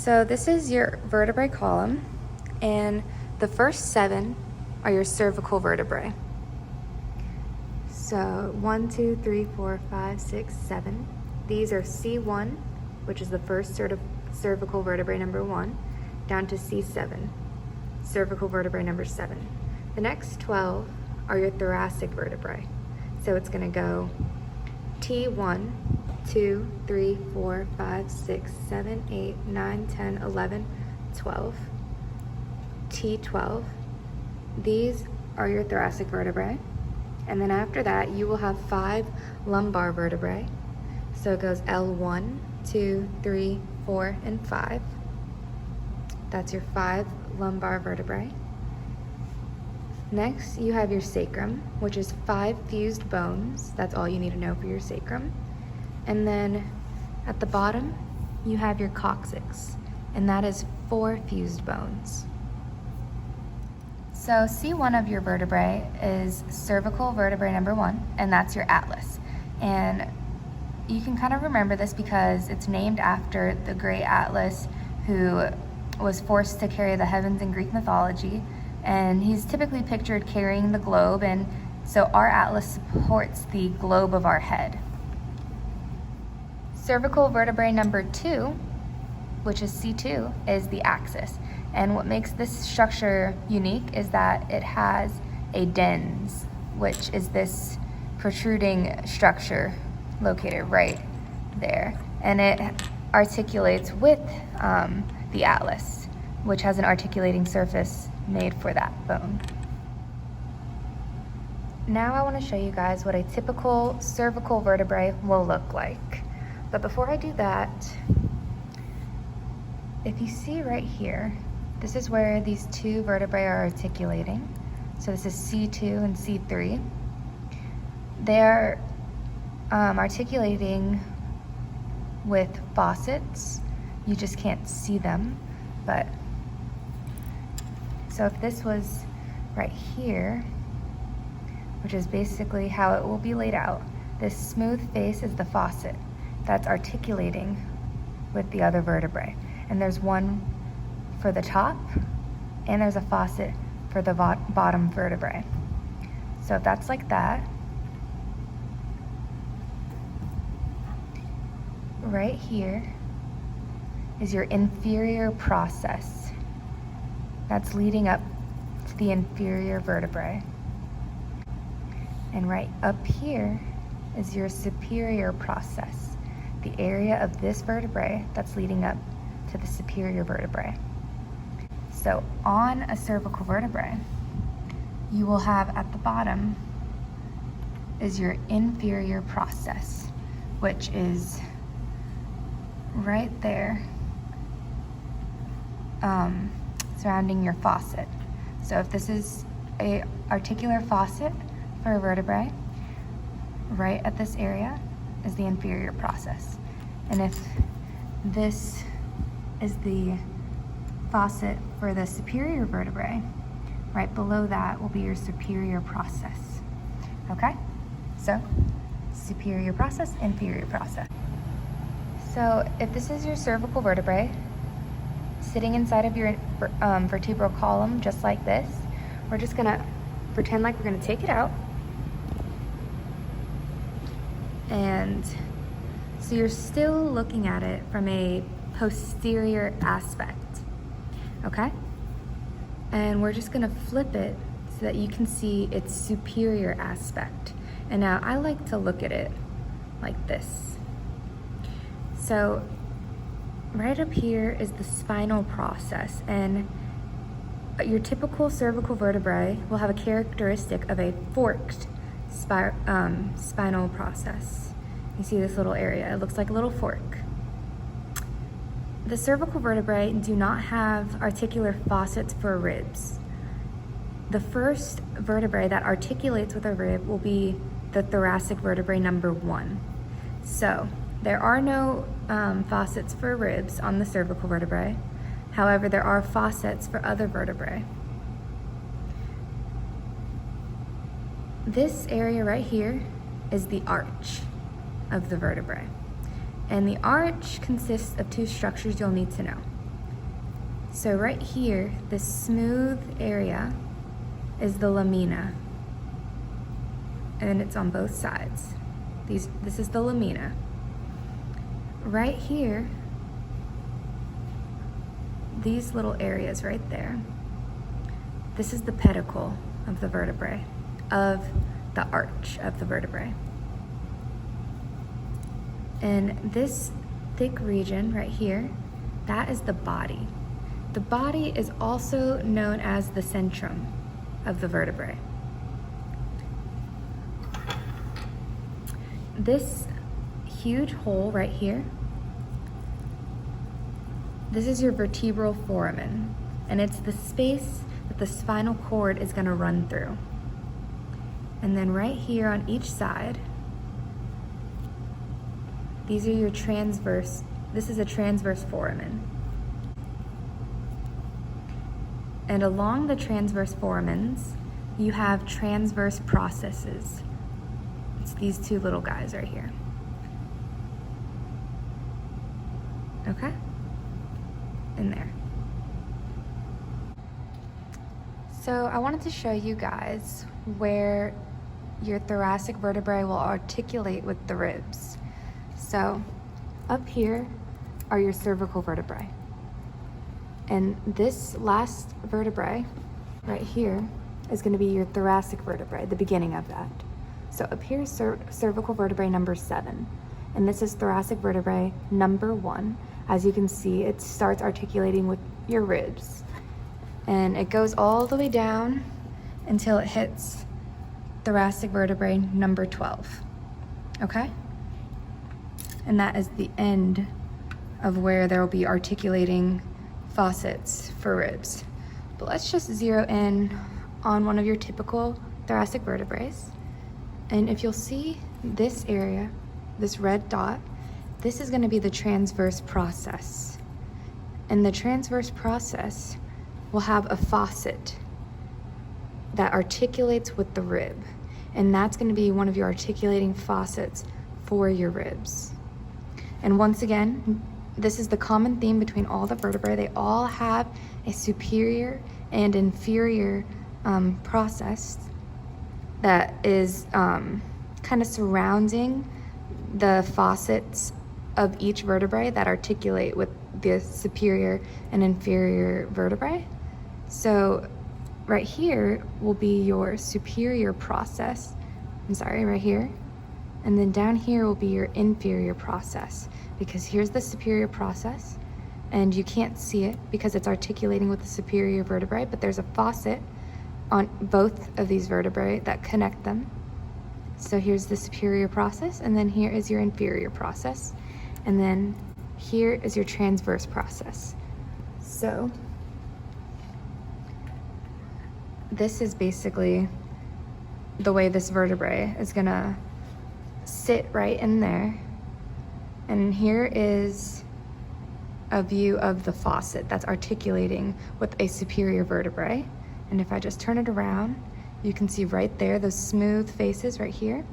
So this is your vertebrae column, and the first 7 are your cervical vertebrae. So 1, 2, 3, 4, 5, 6, 7. These are C1, which is the first cervical vertebrae number 1, down to C7, cervical vertebrae number 7. The next 12 are your thoracic vertebrae. So it's going to go T1, 2, 3, 4, 5, 6, 7, 8, 9, 10, 11, 12. T12. These are your thoracic vertebrae. And then after that, you will have 5 lumbar vertebrae. So it goes L1, 2, 3, 4, and 5. That's your 5 lumbar vertebrae. Next, you have your sacrum, which is 5 fused bones. That's all you need to know for your sacrum. And then at the bottom, you have your coccyx, and that is 4 fused bones. So C1 of your vertebrae is cervical vertebrae number 1, and that's your atlas. And you can kind of remember this because it's named after the great Atlas who was forced to carry the heavens in Greek mythology. And he's typically pictured carrying the globe, and so our atlas supports the globe of our head. Cervical vertebrae number 2, which is C2, is the axis. And what makes this structure unique is that it has a dens, which is this protruding structure located right there. And it articulates with the atlas, which has an articulating surface made for that bone. Now I want to show you guys what a typical cervical vertebrae will look like. But before I do that, if you see right here, this is where these 2 vertebrae are articulating. So this is C2 and C3. They're articulating with faucets. You just can't see them, but so if this was right here, which is basically how it will be laid out, this smooth face is the faucet that's articulating with the other vertebrae. And there's one for the top, and there's a faucet for the bottom vertebrae. So if that's like that, right here is your inferior process. That's leading up to the inferior vertebrae. And right up here is your superior process, the area of this vertebrae that's leading up to the superior vertebrae. So on a cervical vertebrae, you will have at the bottom is your inferior process, which is right there, surrounding your faucet. So if this is a articular faucet for a vertebrae, right at this area is the inferior process. And if this is the faucet for the superior vertebrae, right below that will be your superior process. Okay? So, superior process, inferior process. So, if this is your cervical vertebrae, sitting inside of your vertebral column, just like this, we're just gonna pretend like we're gonna take it out. And so you're still looking at it from a posterior aspect, okay? And we're just gonna flip it so that you can see its superior aspect. And now I like to look at it like this. So right up here is the spinal process, and your typical cervical vertebrae will have a characteristic of a forked spinal process. You see this little area, it looks like a little fork. The cervical vertebrae do not have articular faucets for ribs. The first vertebrae that articulates with a rib will be the thoracic vertebrae number 1. So there are no faucets for ribs on the cervical vertebrae. However, there are faucets for other vertebrae. This area right here is the arch of the vertebrae. And the arch consists of 2 structures you'll need to know. So right here, this smooth area is the lamina, and it's on both sides. This is the lamina. Right here, these little areas right there, this is the pedicle of the vertebrae, of the arch of the vertebrae. And this thick region right here, that is the body. The body is also known as the centrum of the vertebrae. This huge hole right here, this is your vertebral foramen, and it's the space that the spinal cord is going to run through. And then right here on each side, these are your transverse, this is a transverse foramen. And along the transverse foramens, you have transverse processes. It's these two little guys right here. Okay? In there. So I wanted to show you guys where your thoracic vertebrae will articulate with the ribs. So up here are your cervical vertebrae. And this last vertebrae right here is going to be your thoracic vertebrae, the beginning of that. So up here is cervical vertebrae number 7, and this is thoracic vertebrae number 1. As you can see, it starts articulating with your ribs, and it goes all the way down until it hits thoracic vertebrae number 12. Okay? And that is the end of where there will be articulating faucets for ribs. But let's just zero in on one of your typical thoracic vertebrae. And if you'll see this area, this red dot, this is going to be the transverse process. And the transverse process will have a faucet that articulates with the rib. And that's going to be one of your articulating faucets for your ribs. And once again, this is the common theme between all the vertebrae. They all have a superior and inferior process that is kind of surrounding the faucets of each vertebrae that articulate with the superior and inferior vertebrae. So right here will be your superior process. Right here. And then down here will be your inferior process, because here's the superior process, and you can't see it because it's articulating with the superior vertebrae, but there's a faucet on both of these vertebrae that connect them. So here's the superior process, and then here is your inferior process, and then here is your transverse process. So this is basically the way this vertebrae is gonna sit right in there. And here is a view of the faucet that's articulating with a superior vertebrae. And if I just turn it around, you can see right there, those smooth faces right here,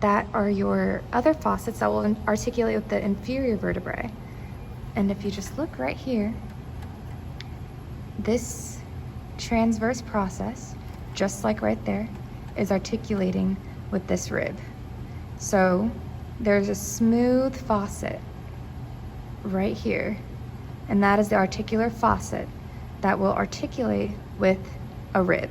that are your other faucets that will articulate with the inferior vertebrae. And if you just look right here, this transverse process, just like right there, is articulating with this rib. So there's a smooth faucet right here, and that is the articular faucet that will articulate with a rib.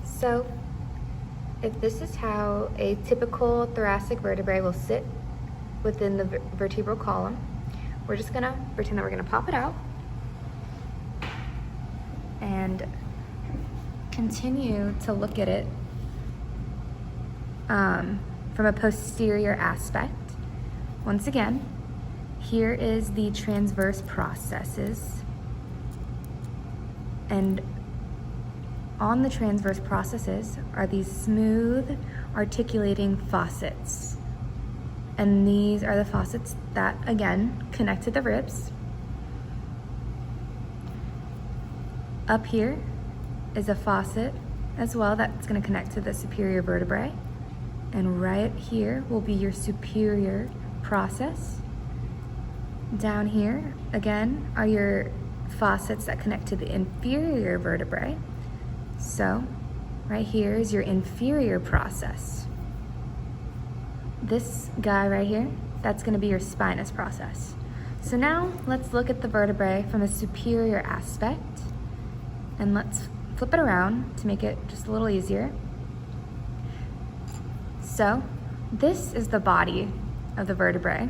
So if this is how a typical thoracic vertebrae will sit within the vertebral column, we're just gonna pretend that we're gonna pop it out and continue to look at it from a posterior aspect. Once again, here is the transverse processes, and on the transverse processes are these smooth articulating faucets, and these are the faucets that again connect to the ribs. Up here is a faucet as well that's going to connect to the superior vertebrae. And right here will be your superior process. Down here, again, are your faucets that connect to the inferior vertebrae. So, right here is your inferior process. This guy right here, that's going to be your spinous process. So now, let's look at the vertebrae from a superior aspect, and let's flip it around to make it just a little easier. So, this is the body of the vertebrae.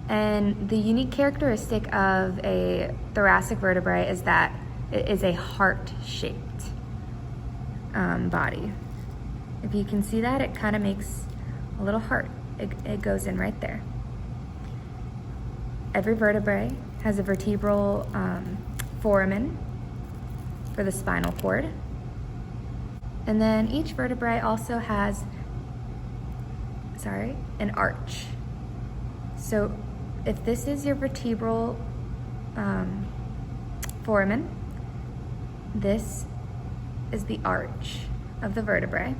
And the unique characteristic of a thoracic vertebrae is that it is a heart-shaped body. If you can see that, it kind of makes a little heart. It goes in right there. Every vertebrae has a vertebral foramen for the spinal cord. And then each vertebrae also has, an arch. So if this is your vertebral foramen, this is the arch of the vertebrae.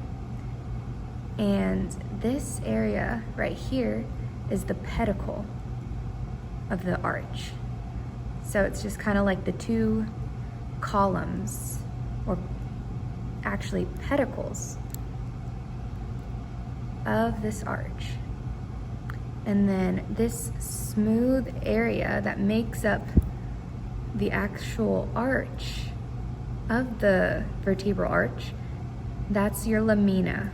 And this area right here is the pedicle of the arch. So it's just kind of like the two columns, or actually pedicles, of this arch. And then this smooth area that makes up the actual arch of the vertebral arch, that's your lamina.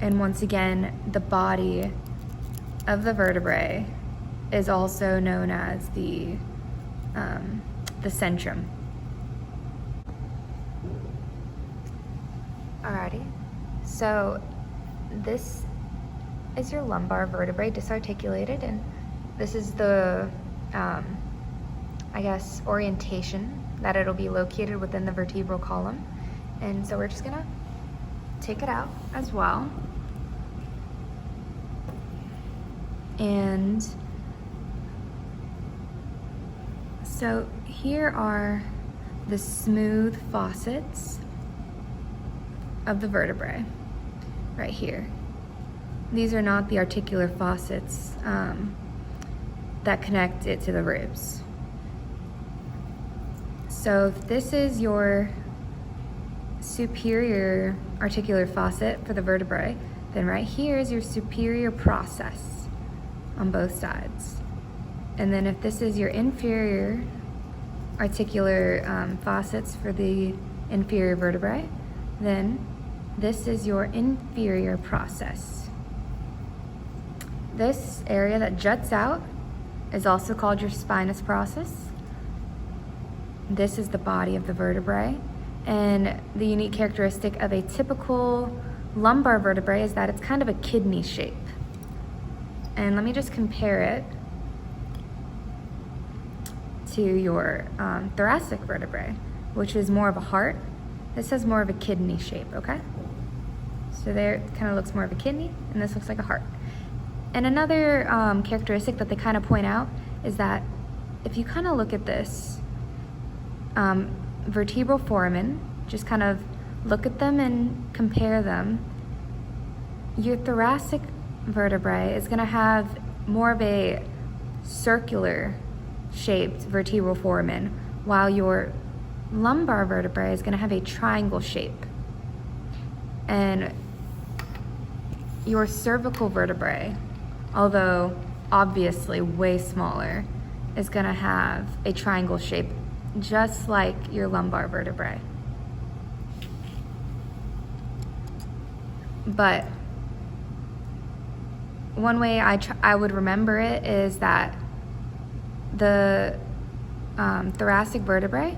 And once again, the body of the vertebrae is also known as the centrum. Alrighty, so this is your lumbar vertebrae disarticulated, and this is the, orientation that it'll be located within the vertebral column. And so we're just gonna take it out as well. And so here are the smooth faucets of the vertebrae, right here. These are not the articular faucets that connect it to the ribs. So if this is your superior articular faucet for the vertebrae, then right here is your superior process on both sides. And then if this is your inferior articular faucets for the inferior vertebrae, then this is your inferior process. This area that juts out is also called your spinous process. This is the body of the vertebrae. And the unique characteristic of a typical lumbar vertebrae is that it's kind of a kidney shape. And let me just compare it to your thoracic vertebrae, which is more of a heart. This has more of a kidney shape, okay? So there it kind of looks more of a kidney, and this looks like a heart. And another characteristic that they kind of point out is that if you kind of look at this vertebral foramen, just kind of look at them and compare them, your thoracic vertebrae is going to have more of a circular shaped vertebral foramen, while your lumbar vertebrae is going to have a triangle shape. And your cervical vertebrae, although obviously way smaller, is going to have a triangle shape, just like your lumbar vertebrae. But one way I would remember it is that the thoracic vertebrae,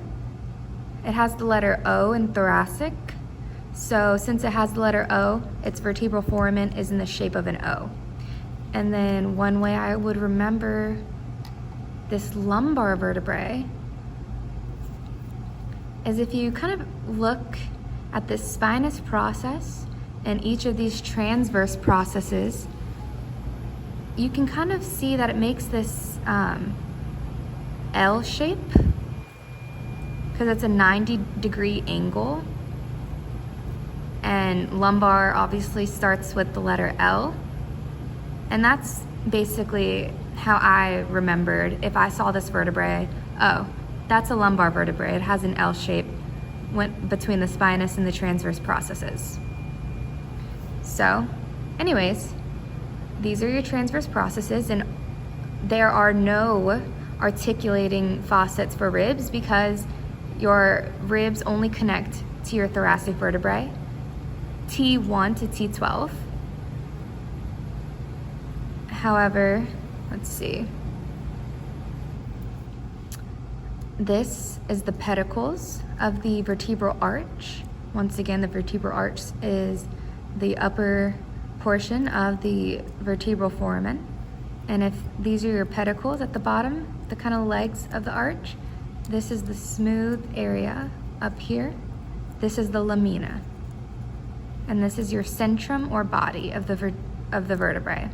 it has the letter O in thoracic. So since it has the letter O, its vertebral foramen is in the shape of an O. And then one way I would remember this lumbar vertebrae is if you kind of look at this spinous process and each of these transverse processes, you can kind of see that it makes this L shape, because it's a 90-degree angle. And lumbar obviously starts with the letter L. And that's basically how I remembered. If I saw this vertebrae, oh, that's a lumbar vertebrae. It has an L shape went between the spinous and the transverse processes. So, anyways, these are your transverse processes, and there are no articulating faucets for ribs because your ribs only connect to your thoracic vertebrae, T1 to T12. However, let's see. This is the pedicles of the vertebral arch. Once again, the vertebral arch is the upper portion of the vertebral foramen. And if these are your pedicles at the bottom, the kind of legs of the arch, this is the smooth area up here. This is the lamina. And this is your centrum or body of the vertebrae.